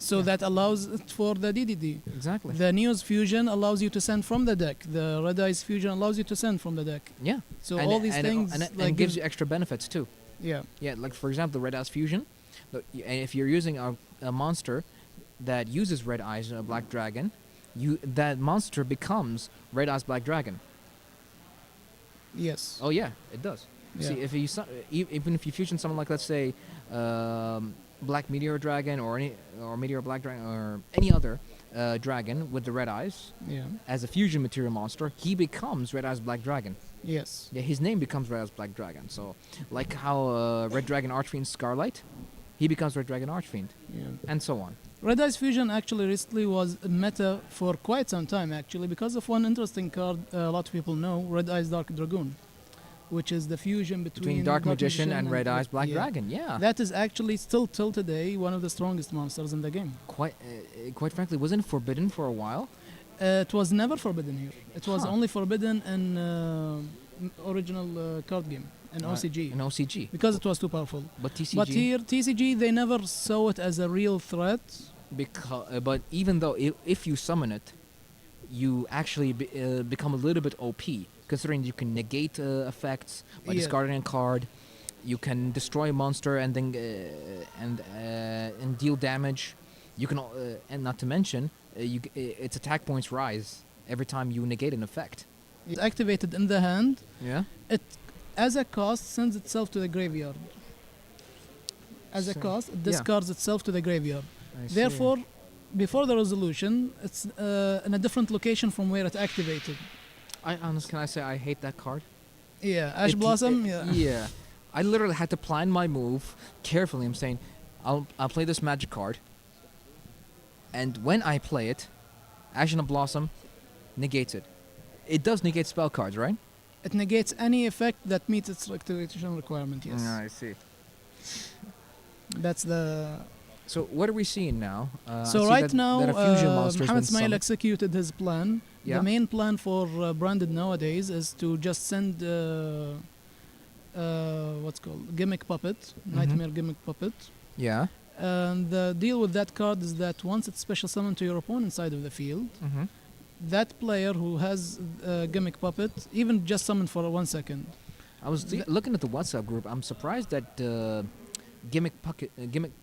So that allows it for the DDD. Exactly. The Neos Fusion allows you to send from the deck. The Red Eyes Fusion allows you to send from the deck. Yeah. So all these things and gives you extra benefits too. Yeah. Yeah, like for example, the Red Eyes Fusion. If you're using a monster that uses Red Eyes, a Black Dragon, that monster becomes Red Eyes Black Dragon. Yes. Oh yeah, it does. Yeah. See, if you even if you fusion someone like, let's say, Black Meteor Dragon or Meteor Black Dragon or any other dragon with the red eyes Yeah. as a fusion material monster, he becomes Red Eyes Black Dragon. Yes. Yeah, his name becomes Red Eyes Black Dragon. So, like how Red Dragon Archfiend Scarlight, he becomes Red Dragon Archfiend, Yeah. and so on. Red Eyes Fusion actually recently was meta for quite some time actually because of one interesting card a lot of people know, Red Eyes Dark Dragoon, which is the fusion between Dark Magician and Red Eyes Black yeah. Dragon. Yeah. That is actually still till today one of the strongest monsters in the game. Quite frankly, wasn't it forbidden for a while? It was never forbidden here. It was Huh. only forbidden in original card game, in OCG. In OCG. Because it was too powerful. But TCG. But here, TCG, they never saw it as a real threat. But even though if you summon it, you actually become a little bit OP, considering you can negate effects by Yeah. discarding a card. You can destroy a monster and then and deal damage. You can and not to mention its attack points rise every time you negate an effect. It's activated in the hand. Yeah. It, as a cost, sends itself to the graveyard. As a So- cost, it yeah. discards itself to the graveyard. I see. Therefore, before the resolution, it's in a different location from where it activated. I honestly, can I say I hate that card? Yeah, Ash Blossom. Yeah. Yeah. I literally had to plan my move carefully. I'm saying, I'll play this magic card, and when I play it, Ash and Blossom negates it. It does negate spell cards, right? It negates any effect that meets its activation requirement. Yes. I see. That's the. So what are we seeing now? I So see right that, now, that a fusion monster has Mohamed been Ismail summoned. executed his plan. Yeah. The main plan for Branded nowadays is to just send what's called Gimmick Puppet, Nightmare Gimmick Puppet. Yeah. And the deal with that card is that once it's special summoned to your opponent's side of the field, Mm-hmm. that player who has Gimmick Puppet, even just summoned for 1 second. I was looking at the WhatsApp group. I'm surprised that gimmick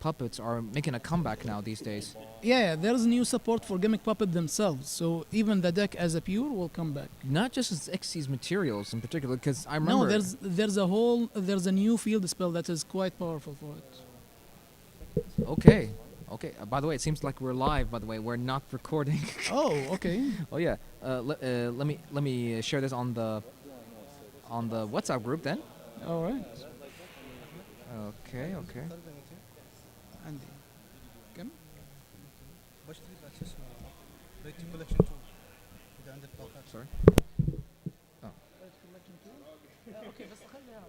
puppets are making a comeback now these days. Yeah, there's new support for Gimmick Puppet themselves, so even the deck as a pure will come back. Not just as Xyz materials in particular, because I remember. No, there's a new field spell that is quite powerful for it. Okay. Okay. By the way, it seems like we're live. By the way, we're not recording. Oh, okay. Oh yeah. Let me share this on the WhatsApp group then. All right. Okay. Okay. عندي كم؟ بشتري بس اسمه ريتي كولكشن 2 اذا عندك طاقات. Sorry. اوكي بس خليها.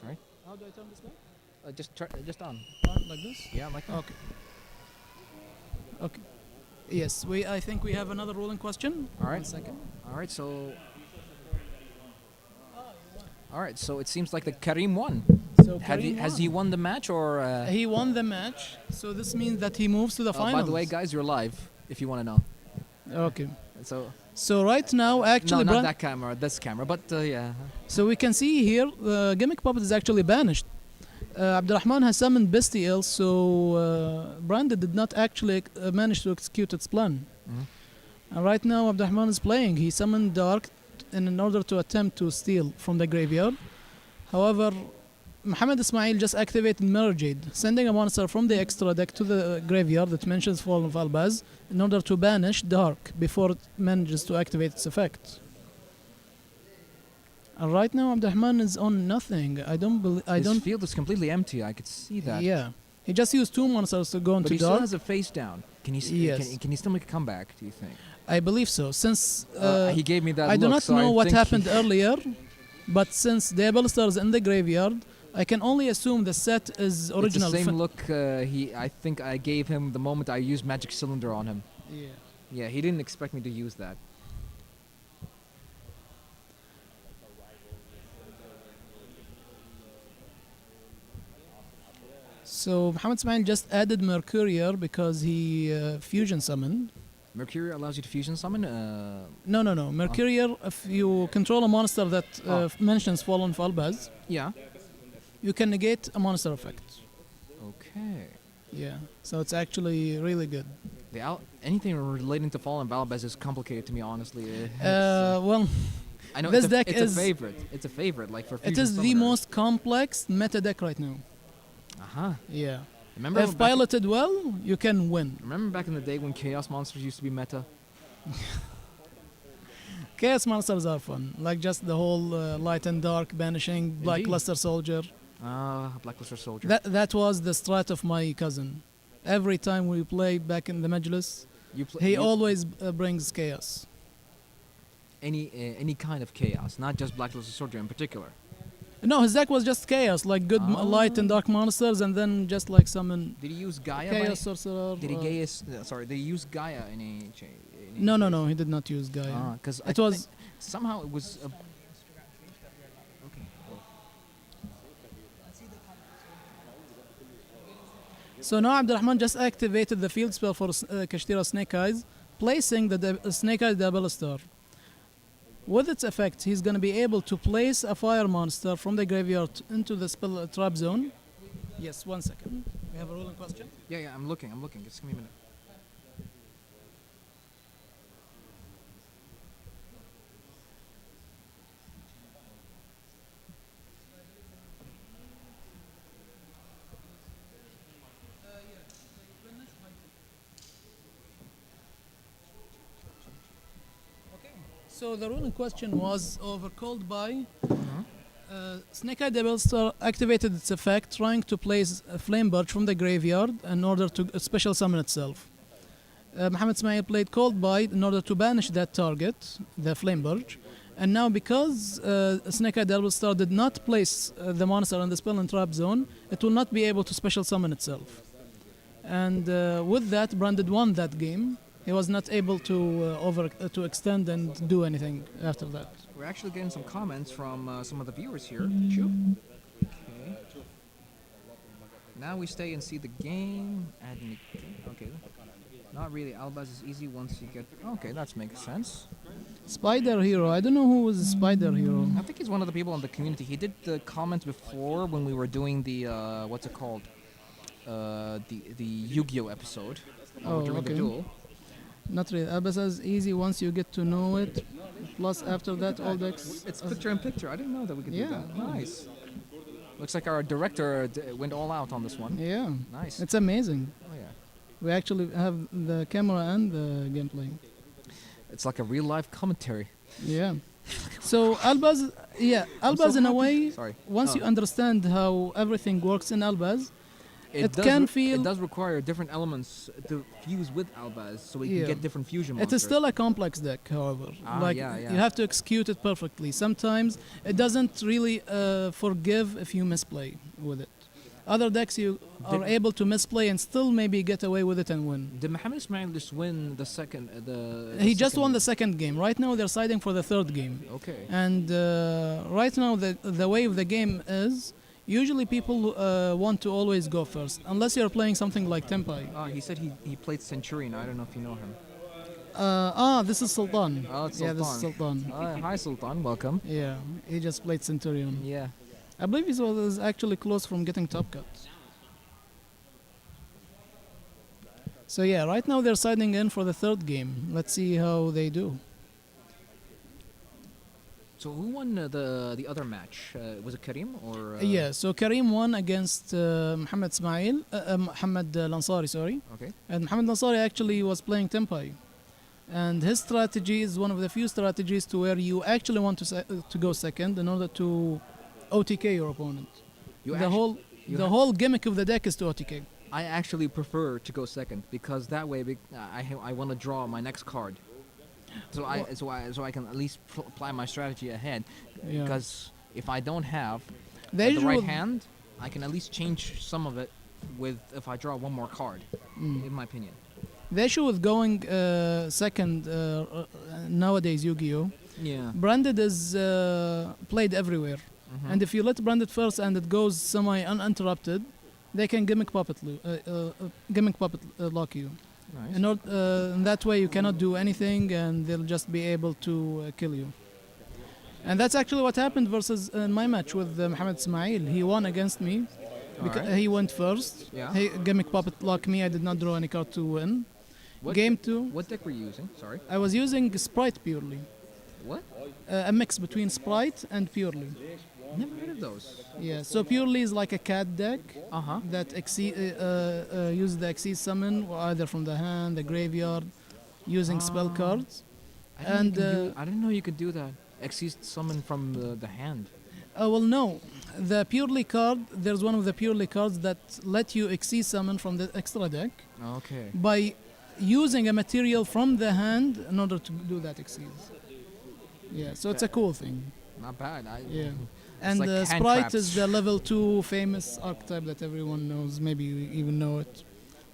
Alright. How do I turn this back? Just on. Like this? Yeah, like that. Okay. Okay. Yes, I think we have another rolling question. All right. 1 second. All right. So. All right. So it seems like the Karim won. So Karim Has won. he won the match or? He won the match, so this means that he moves to the finals. By the way, guys, you're live. If you want to know. Okay. So right now, actually, no, not that camera. This camera, but yeah. So we can see here, Gimmick Puppet is actually banished. Abdurrahman has summoned Bestial, so Branded did not actually manage to execute its plan. Mhm. And right now, Abdurrahman is playing. He summoned Dark in order to attempt to steal from the graveyard. However, Mohamed Ismail just activated Mirror Jade, sending a monster from the extra deck to the graveyard that mentions Fallen of Albaz in order to banish Dark before it manages to activate its effect. And right now, Abdurrahman is on nothing. His field is completely empty. I could see that. Yeah. He just used 2 monsters to go But into he still Dark. has a face down. Can he? Yes. Can he still make a comeback? Do you think? I believe so. Since He gave me that. I do look, not so know I what think happened earlier, but since the Abelstar is in the graveyard, I can only assume the set is original. It's the same look. I think I gave him the moment I used Magic Cylinder on him. Yeah. Yeah, he didn't expect me to use that. So Muhammad Ismail just added Mercurier because he fusion summoned. Mercury allows you to fusion summon. No. Mercurier, if you control a monster that mentions Fallen Falbaz, Yeah. you can negate a monster effect. Okay. Yeah, so it's actually really good. Anything relating to Fallen Balbaz is complicated to me, honestly. Well, I know this it's deck it's is a favorite. It's a favorite, like for it fusion is the summoners. most complex meta deck right now. Uh-huh. Yeah. Remember If piloted well, you can win. remember back in the day when Chaos Monsters used to be meta? Chaos monsters are fun, like just the whole light and dark banishing Black Indeed. Luster Soldier. Blackluster Soldier. That was the strat of my cousin. Every time we play back in the Majlis, he always brings chaos. Any kind of chaos, not just Blackluster Soldier in particular. No, his deck was just chaos, like good light and Oh. dark monsters, and then just like summon Did he use Gaia? chaos sorcerer. Did he did he use Gaia in a? No, he did not use Gaia. Because It was somehow it was. Okay. so now Abdurrahman just activated the field spell for Kashtira Snake Eyes, placing the Snake Eyes Double Star. With its effect, he's going to be able to place a fire monster from the graveyard into the spell trap zone. Yes, 1 second. We have a ruling question. Yeah, I'm looking. Just give me a minute. So the ruling question was overcalled by Snake Eye Devil Star activated its effect, trying to place a Flame Birch from the graveyard in order to special summon itself. Muhammad Ismail played Cold Bite in order to banish that target, the Flame Birch. And now because Snake Eye Devil Star did not place the monster in the spell and trap zone, it will not be able to special summon itself. And with that, Branded won that game. He was not able to extend and do anything after that. We're actually getting some comments from some of the viewers here. Choo. Okay. Now we stay and see the game. Okay. Not really. Albaz is easy once you get. Okay, that makes sense. Spider Hero. I don't know who was Spider Hero. I think he's one of the people in the community. He did the comment before when we were doing the what's it called? The Yu-Gi-Oh episode. When we were doing the okay. duel. Not really. Abba says easy once you get to know it. Plus after that, all decks. It's picture in picture. I didn't know that we could do Yeah. that. Nice. Looks like our director went all out on this one. Yeah. Nice. It's amazing. Oh yeah. We actually have the camera and the gameplay. It's like a real life commentary. Yeah. So Albaz, Albaz in a way, Sorry. once you understand how everything works in Albaz, it does can re- feel- It does require different elements to fuse with Albaz, so we Yeah. can get different fusion it monsters. is still a complex deck, however. Yeah. You have to execute it perfectly. Sometimes it doesn't really forgive if you misplay with it. Other decks you are Did- able to misplay and still maybe get away with it and win. Did Mohamed Ismail just win the second? He just won the second game. Right now they're siding for the third game. Okay. And right now the way of the game is usually people want to always go first, unless you're playing something like Tempai. He said he played Centurion. I don't know if you know him. This is Sultan. Oh, it's Yeah, this is Sultan. Hi, Sultan. Welcome. Yeah, he just played Centurion. Yeah. I believe he was actually close from getting top cut. So yeah, right now they're siding in for the third game. Let's see how they do. So who won the other match? Was it Karim or? Yeah, so Karim won against Muhammad Ismail, Muhammad Lansari, sorry. Okay. And Muhammad Lansari actually was playing Tempai. And his strategy is one of the few strategies to where you actually want to go second in order to OTK your opponent. The whole gimmick of the deck is to OTK. I actually prefer to go second because that way I want to draw my next card. So I can at least apply my strategy ahead. Yeah. Because if I don't have The the issue right with- hand, I can at least change some of it with if I draw one more card. In my opinion. The issue with going second nowadays Yu-Gi-Oh! Yeah. Branded is played everywhere. And if you let Branded first and it goes semi uninterrupted, they can gimmick puppet lock you. Nice. In that way, you cannot do anything, and they'll just be able to kill you. And that's actually what happened versus my match with Mohammed Ismail. He won against me. Because Alright. he went first. Yeah. He gimmick puppet locked me. I did not draw any card to win. What Game 2, What deck were you using? Sorry. I was using Sprite purely. What? A mix between Sprite and purely. Never heard of those. Yeah, so purely is like a cat deck Uh huh. that uses the Xyz summon either from the hand, the graveyard, using spell Ah. cards. I didn't know you could do that. Exceed summon from the hand. Well, no. The purely card, there's one of the purely cards that let you Xyz summon from the extra deck Okay. by using a material from the hand in order to do that Xyz. Yeah, so it's a cool thing. Not bad. Yeah. And like hand Sprite traps. is the level 2 famous archetype that everyone knows. Maybe you even know it.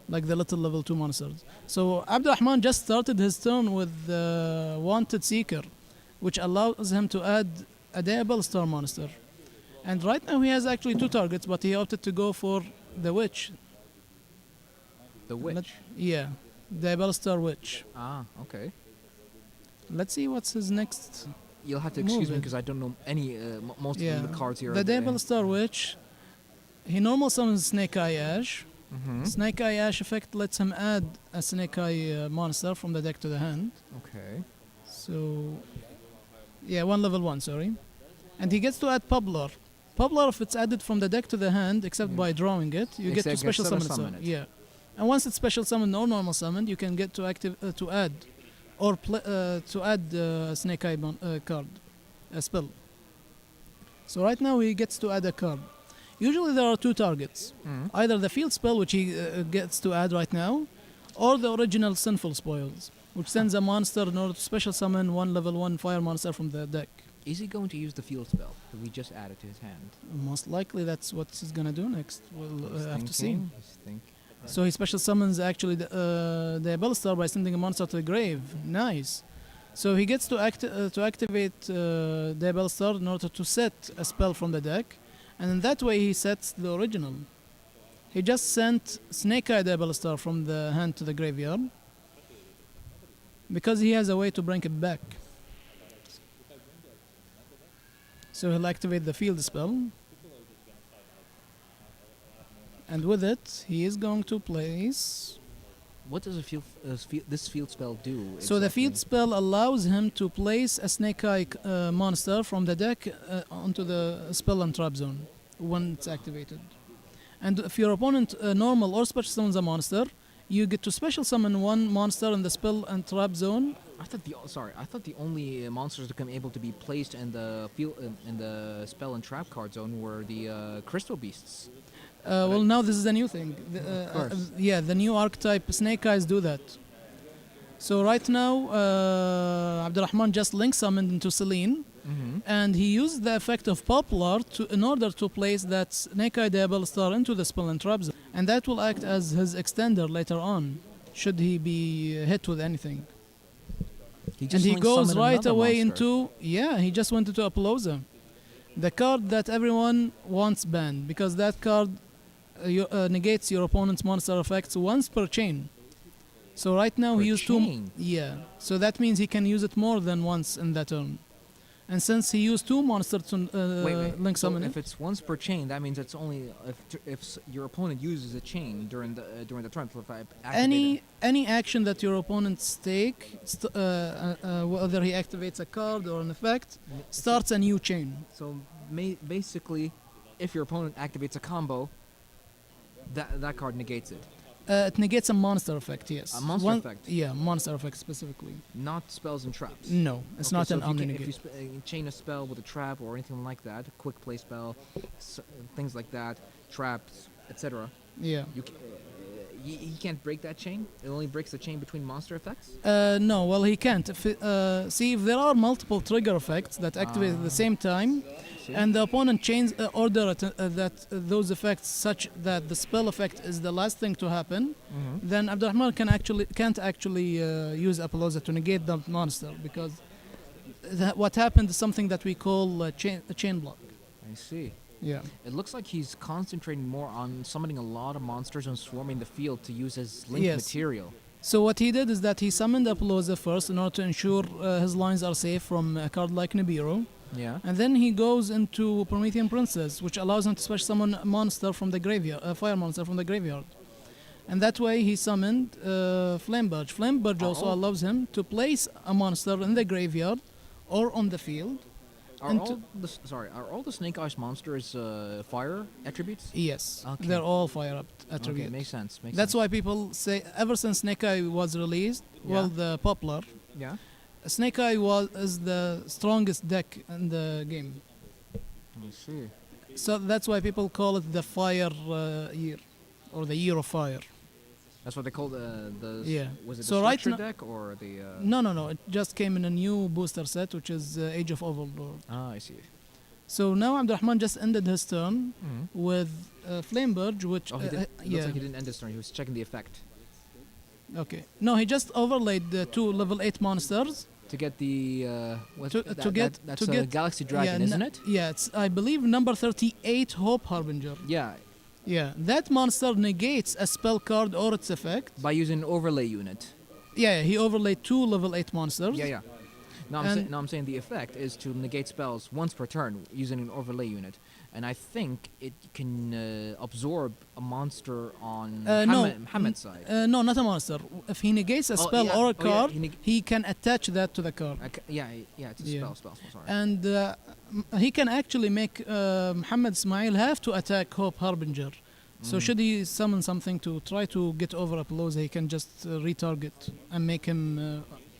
Like the little level 2 monsters. So Abdurrahman just started his turn with Wanted Seeker, which allows him to add a Diabell Star monster. And right now he has actually 2 targets, but he opted to go for the Witch. The witch. Yeah, Diabell Star Witch. Ah, okay. Let's see what's his next. You'll have to excuse me Move it. because I don't know any most Yeah, of the cards here. the Diabell Star Witch. He normal summons Snake Eye Ash. Mm-hmm. Snake Eye Ash effect lets him add a Snake Eye monster from the deck to the hand. Okay. So, yeah, one level 1, sorry. And he gets to add Publar. Publar, if it's added from the deck to the hand, except by drawing it, you get to Except special summon summon it. it. Yeah. And once it's special summoned or normal summoned, you can get to to add or to add Snake Eye card, a spell. So right now he gets to add a card. Usually there are 2 targets. Mm. Either the field spell, which he gets to add right now, or the original Sinful Spoils, which sends a monster in order to special summon one level 1 fire monster from the deck. Is he going to use the field spell that we just added to his hand? Most likely that's what he's gonna do next. We'll He's have to see. thinking, he's think- So he special summons actually the Bell Star by sending a monster to the grave. Nice. So he gets to activate the Bell Star in order to set a spell from the deck, and in that way he sets the original. He just sent Snake Eye Bell Star from the hand to the graveyard because he has a way to bring it back. So he'll activate the field spell. And with it, he is going to place. What does this field spell do? So the field exactly? spell allows him to place a Snake Eye monster from the deck onto the spell and trap zone when it's activated. And if your opponent normal or special summons a monster, you get to special summon one monster in the spell and trap zone. I thought the only monsters that become able to be placed in the field in the spell and trap card zone were the crystal beasts. Well, now this is a new thing. course. Yeah, the new archetype Snake Eyes do that. So right now, Abdurrahman just link summoned into Celine, Mm-hmm. and he used the effect of Poplar in order to place that Snake Eye Diabell Star into the spell and trap zone, and that will act as his extender later on, should he be hit with anything. And he goes right away into he just went into Apollosa, the card that everyone wants banned because that card negates your opponent's monster effects once per chain. So right now he used 2. Yeah, so that means he can use it more than once in that turn. And since he used 2 monsters to Wait. link So summon if it's once per chain, that means it's only if your opponent uses a chain during the turn. If I activate any action that your opponents take, whether he activates a card or an effect, starts a new chain. So basically, if your opponent activates a combo, that card negates it. It negates a monster effect, yes. A monster effect? Yeah, monster effect specifically. Not spells and traps. No, it's Okay, not so an if you omni can- negate. If you chain a spell with a trap or anything like that, quick play spell, things like that, traps, etc. Yeah. He can't break that chain. It only breaks the chain between monster effects. No, well he can't. See, if there are multiple trigger effects that activate at the same time, See? and the opponent chains order those effects such that the spell effect is the last thing to happen, Mm-hmm. then Abdurrahman can't actually use Apollosa to negate the monster because what happened is something that we call a chain block. I see. Yeah. It looks like he's concentrating more on summoning a lot of monsters and swarming the field to use as link Yes. material. So what he did is that he summoned Apollousa first in order to ensure his lines are safe from a card like Nibiru. Yeah. And then he goes into Promethean Princess, which allows him to special summon a monster from the graveyard, a fire monster from the graveyard. And that way he summoned Flamebudge. Flamebudge also Oh. allows him to place a monster in the graveyard or on the field. Are And are all the Snake Eyes monsters fire attributes? Yes, Okay. they're all fire up Okay, attributes. makes sense. Makes That's sense. why people say ever since Snake Eye was released, well, Yeah. the popular, Yeah. Snake Eye is the strongest deck in the game. I see. So that's why people call it the fire year, or the year of fire. That's what they call the. Yeah. Was it So the right structure no- deck or the? No. It just came in a new booster set, which is Age of Overlord. I see. So now Abdurrahman just ended his turn Mhm. with Flamebird, which Oh, he did. Looks yeah. like he didn't end his turn. He was checking the effect Okay. No, he just overlaid the two level 8 monsters. to get the. That's to a get Galaxy Dragon, yeah, isn't it? Yeah, it's I believe number 38 Hope Harbinger. Yeah. Yeah, that monster negates a spell card or its effect. By using an overlay unit. Yeah, he overlaid two level 8 monsters. Yeah. Now I'm saying the effect is to negate spells once per turn using an overlay unit, and I think it can absorb a monster on No, Muhammad's side. No, not a monster. If he negates a Oh, spell yeah. or a Oh, yeah, card, he he can attach that to the card. Yeah, it's a Yeah. spell. Sorry. And he can actually make Muhammad Ismail have to attack Hope Harbinger. So should he summon something to try to get over Apollousa, he can just retarget and make him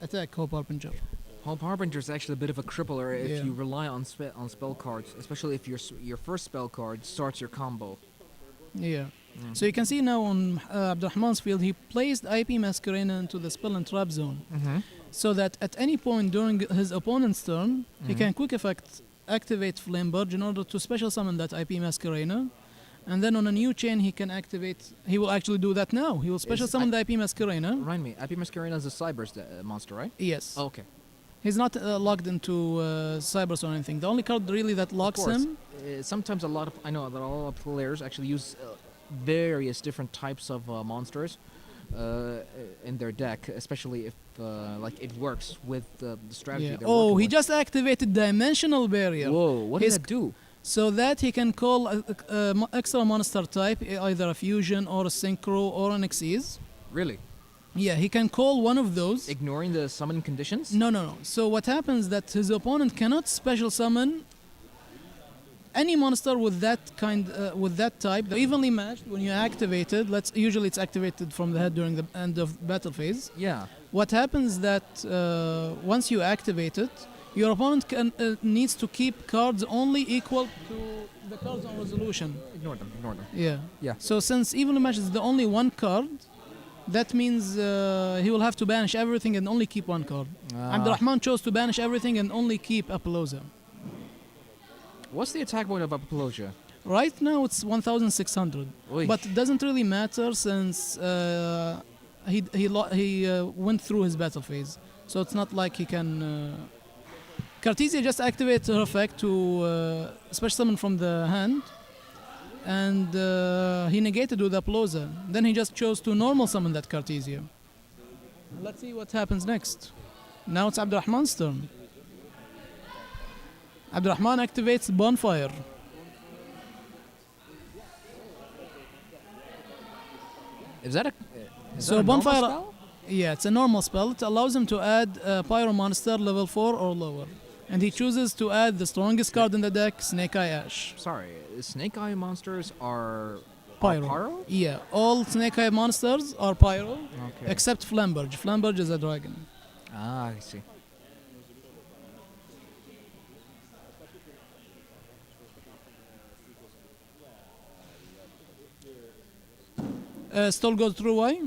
attack Hope Harbinger. Hope Harbinger is actually a bit of a crippler if Yeah. you rely on spell cards, especially if your first spell card starts your combo. Yeah. So you can see now on Abdurrahman's field, he placed IP Masquerena into the spell and trap zone. Mm-hmm. So that at any point during his opponent's turn, he can quick effect activate Flamebird in order to special summon that IP Masquerena. And then on a new chain, he can activate. He will actually do that now. He will special summon the IP Masquerena. Remind me, IP Masquerena is a Cybers monster, right? Yes. Oh, okay. He's not logged into Cybers or anything. The only card really that locks Of course. him. Sometimes I know that a lot of players actually use various different types of monsters in their deck, especially if like it works with the strategy. Yeah. they're Oh, working he with. just activated Dimensional Barrier. Whoa! What His- does that do? So that he can call extra monster type, either a fusion or a synchro or an Xyz. Really? Yeah, he can call one of those. Ignoring the summon conditions? No. So what happens that his opponent cannot special summon any monster with that with that type. They're evenly matched when you activate it. Usually it's activated from the head during the end of battle phase. Yeah. What happens that once you activate it, your opponent needs to keep cards only equal to the cards on resolution. Ignore them. Yeah. Yeah. So since evenly matched is the only one card, that means he will have to banish everything and only keep one card. Abdurrahman chose to banish everything and only keep Apollousa. What's the attack point of Apollousa? Right now it's 1,600, Oy. but it doesn't really matter since he went through his battle phase. So it's not like he can. Cartesia just activates her effect to special summon from the hand, and he negated with Apollousa. Then he just chose to normal summon that Cartesia. Let's see what happens next. Now it's Abdurrahman's turn. Abdurrahman activates Bonfire. Is that a? Is So that a normal Bonfire- spell? Yeah, it's a normal spell. It allows him to add a Pyro monster level 4 or lower. And he chooses to add the strongest card in the deck, Snake Eye Ash. Sorry, Snake Eye monsters are Pyro. Pyro? Yeah, all Snake Eye monsters are Pyro, Okay. except Flamberge. Flamberge is a dragon. I see. Still goes through Y?